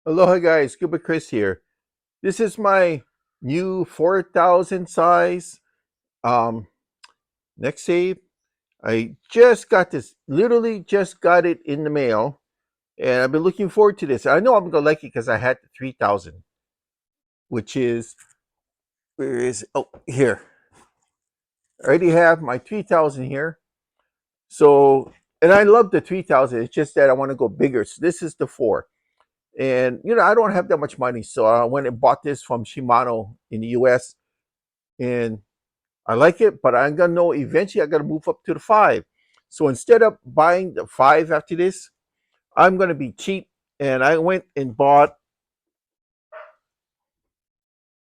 Aloha guys, Scuba Chris here. This is my new 4,000 size um, Nexave. I just got this, literally just got it in the mail, and I've been looking forward to this. I know I'm gonna like it because I had the 3,000, which is, where is it? Oh, here. I already have my 3,000 here. So, and I love the 3,000. It's just that I want to go bigger. So this is the 4. And I don't have that much money, so I went and bought this from Shimano in the US, and I like it, but I'm gonna know eventually I gotta move up to the 5. So instead of buying the 5 after this, I'm gonna be cheap, and I went and bought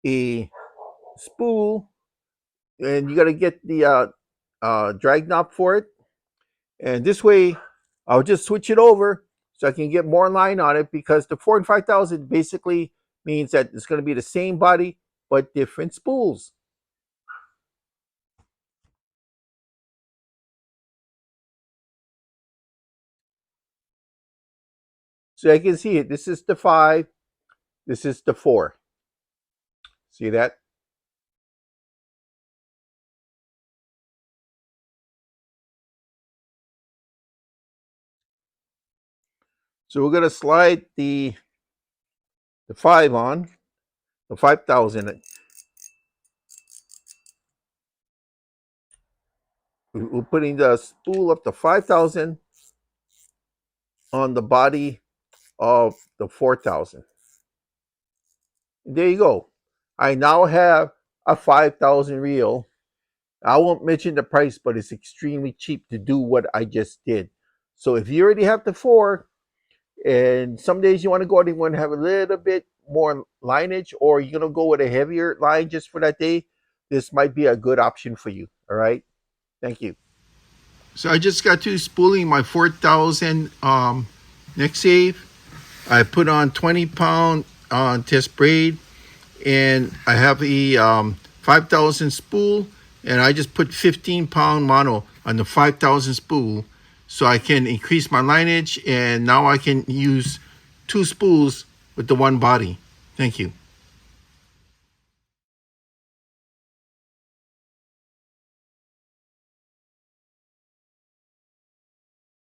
a spool, and you gotta get the drag knob for it. And this way, I'll just switch it over so I can get more line on it, because the 4 and 5,000 basically means that it's gonna be the same body but different spools. So I can see it. This is the 5. This is the 4. See that? So we're gonna slide the 5 on, the 5,000. We're putting the spool of the 5,000 on the body of the 4,000. There you go. I now have a 5,000 reel. I won't mention the price, but it's extremely cheap to do what I just did. So if you already have the 4, and some days you want to go out and you want to have a little bit more lineage, or you're going to go with a heavier line just for that day, this might be a good option for you. All right. Thank you. So I just got to spooling my 4,000 Nexave. I put on 20-pound test braid, and I have a 5,000 spool, and I just put 15-pound mono on the 5,000 spool so I can increase my lineage, and now I can use 2 spools with the one body. Thank you.